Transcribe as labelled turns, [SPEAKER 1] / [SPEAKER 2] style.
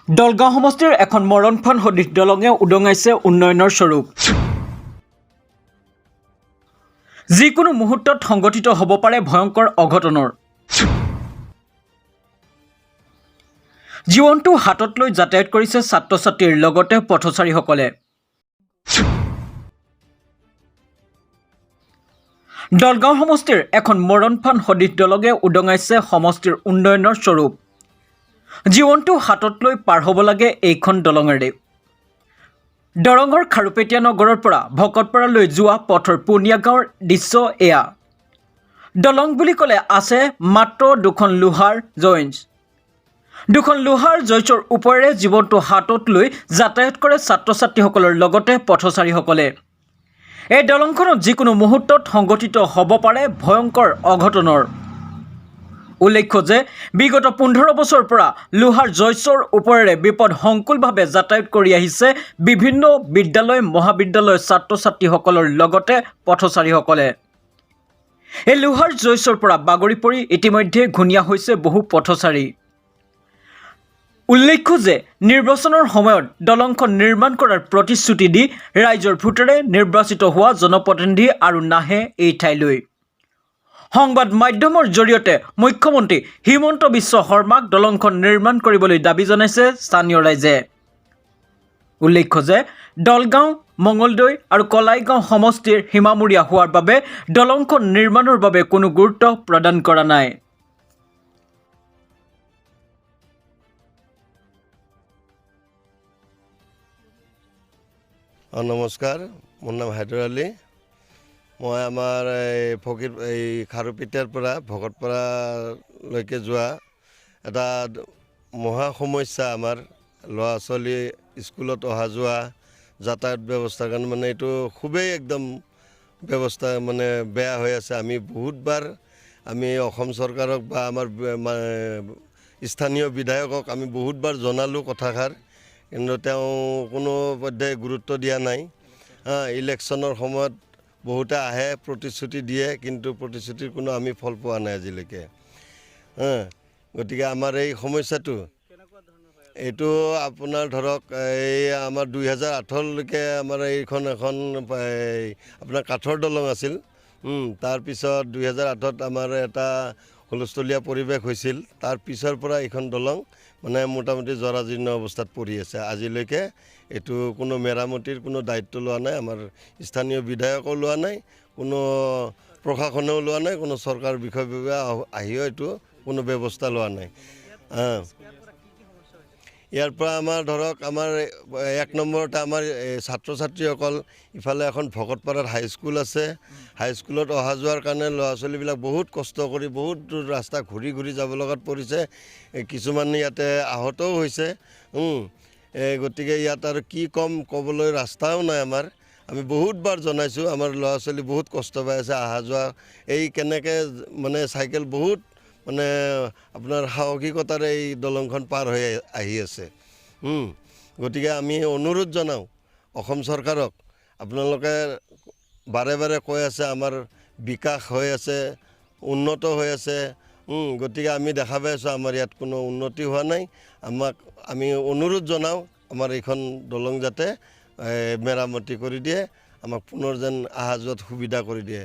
[SPEAKER 1] দলগাঁও সমষ্টিৰ এখন মৰণফান সদৃশ দলঙে উদঙাইছে উন্নয়নৰ স্বৰূপ। যিকোনো মুহূৰ্তত সংঘটিত হ'ব পাৰে ভয়ংকৰ অঘটনৰ। জীৱনটো হাতত লৈ যাতায়াত কৰিছে ছাত্ৰ ছাত্ৰীৰ লগতে পথচাৰীসকলে। দলগাঁও সমষ্টিৰ এখন মৰণফান সদৃশ দলঙে উদঙাইছে সমষ্টিৰ উন্নয়নৰ স্বৰূপ। জীৱনটো হাতত লৈ পাৰ হ'ব লাগে এইখন দলঙেৰে। দৰঙৰ খাৰুপেটীয়া নগৰৰ পৰা ভকতপাৰালৈ যোৱা পথৰ পুনিয়া গাঁৱৰ দৃশ্য এয়া। দলং বুলি ক'লে আছে মাত্ৰ দুখন লোহাৰ জইন্স। দুখন লোহাৰ জইন্সৰ ওপৰেৰে জীৱনটো হাতত লৈ যাতায়াত কৰে ছাত্ৰ ছাত্ৰীসকলৰ লগতে পথচাৰীসকলে। এই দলংখনত যিকোনো মুহূৰ্তত সংঘটিত হ'ব পাৰে ভয়ংকৰ অঘটনৰ। উল্লেখ্য যে বিগত 15 বছৰৰ পৰা লোহাৰ জইন্সৰ ওপৰেৰে বিপদ সংকুলভাৱে যাতায়াত কৰি আহিছে বিভিন্ন বিদ্যালয় মহাবিদ্যালয়ৰ ছাত্ৰ ছাত্ৰীসকলৰ লগতে পথচাৰীসকলে। এই লোহাৰ জইন্সৰ পৰা বাগৰি পৰি ইতিমধ্যে ঘূণীয়া হৈছে বহু পথচাৰী। উল্লেখ্য যে নিৰ্বাচনৰ সময়ত দলংখন নিৰ্মাণ কৰাৰ প্ৰতিশ্ৰুতি দি ৰাইজৰ ভোটেৰে নিৰ্বাচিত হোৱা জনপ্ৰতিনিধি আৰু নাহে এই ঠাইলৈ। সংবাদ মাধ্যমৰ জৰিয়তে মুখ্যমন্ত্ৰী হিমন্ত বিশ্ব শৰ্মাক দলংখন নিৰ্মাণ কৰিবলৈ দাবী জনাইছে স্থানীয় ৰাইজে। উল্লেখ্য যে দলগাঁও মঙলদৈ আৰু কলাইগাঁও সমষ্টিৰ সীমামূৰীয়া হোৱাৰ বাবে দলংখন নিৰ্মাণৰ বাবে কোনো গুৰুত্ব প্ৰদান কৰা নাই।
[SPEAKER 2] নমস্কাৰ, মোৰ নাম হাইদৰ আলী। মই আমাৰ এই খাৰুপেটীয়াৰ পৰা ভকতপাৰালৈকে যোৱা এটা মহা সমস্যা। আমাৰ ল'ৰা ছোৱালী স্কুলত অহা যোৱা যাতায়াত ব্যৱস্থাৰ কাৰণে মানে এইটো খুবেই একদম ব্যৱস্থা মানে বেয়া হৈ আছে। আমি বহুতবাৰ আমি অসম চৰকাৰক বা আমাৰ স্থানীয় বিধায়কক আমি বহুতবাৰ জনালোঁ কথাষাৰ, কিন্তু তেওঁ কোনো পধ্যেই গুৰুত্ব দিয়া নাই। ইলেকশ্যনৰ সময়ত বহুতে আহে, প্ৰতিশ্ৰুতি দিয়ে, কিন্তু প্ৰতিশ্ৰুতিৰ কোনো আমি ফল পোৱা নাই আজিলৈকে। গতিকে আমাৰ এই সমস্যাটো এইটো আপোনাৰ ধৰক এই আমাৰ 2018লৈকে আমাৰ এইখন এখন আপোনাৰ কাঠৰ দলং আছিল। তাৰপিছত 2008ত আমাৰ এটা হুলস্থলীয়া পৰিৱেশ হৈছিল। তাৰ পিছৰ পৰা এইখন দলং মানে মোটামুটি জৰাজীৰ্ণ অৱস্থাত পৰি আছে। আজিলৈকে এইটো কোনো মেৰামতিৰ কোনো দায়িত্ব লোৱা নাই, আমাৰ স্থানীয় বিধায়কেও লোৱা নাই, কোনো প্ৰশাসনেও লোৱা নাই, কোনো চৰকাৰ বিষয়ববীয়া আহিও এইটো কোনো ব্যৱস্থা লোৱা নাই। ইয়াৰ পৰা আমাৰ ধৰক আমাৰ 1 নম্বৰতে আমাৰ ছাত্ৰ ছাত্ৰীসকল, ইফালে এখন ভকতপাৰাত হাইস্কুল আছে। হাইস্কুলত অহা যোৱাৰ কাৰণে ল'ৰা ছোৱালীবিলাক বহুত কষ্ট কৰি বহুত দূৰ ৰাস্তা ঘূৰি ঘূৰি যাব লগাত পৰিছে। কিছুমান ইয়াতে আহতও হৈছে। গতিকে ইয়াত আৰু কি ক'ম, ক'বলৈ ৰাস্তাও নাই আমাৰ। আমি বহুতবাৰ জনাইছোঁ, আমাৰ ল'ৰা ছোৱালী বহুত কষ্ট পাই আছে অহা যোৱা। এই কেনেকৈ মানে চাইকেল বহুত মানে আপোনাৰ সাহসিকতাৰে এই দলংখন পাৰ হৈ আহি আছে। গতিকে আমি অনুৰোধ জনাওঁ অসম চৰকাৰক, আপোনালোকে বাৰে বাৰে কৈ আছে আমাৰ বিকাশ হৈ আছে, উন্নত হৈ আছে। গতিকে আমি দেখা পাই আছোঁ আমাৰ ইয়াত কোনো উন্নতি হোৱা নাই। আমি অনুৰোধ জনাওঁ আমাৰ এইখন দলং যাতে মেৰামতি কৰি দিয়ে, আমাক পুনৰ যেন অহা যোৱাত সুবিধা কৰি দিয়ে।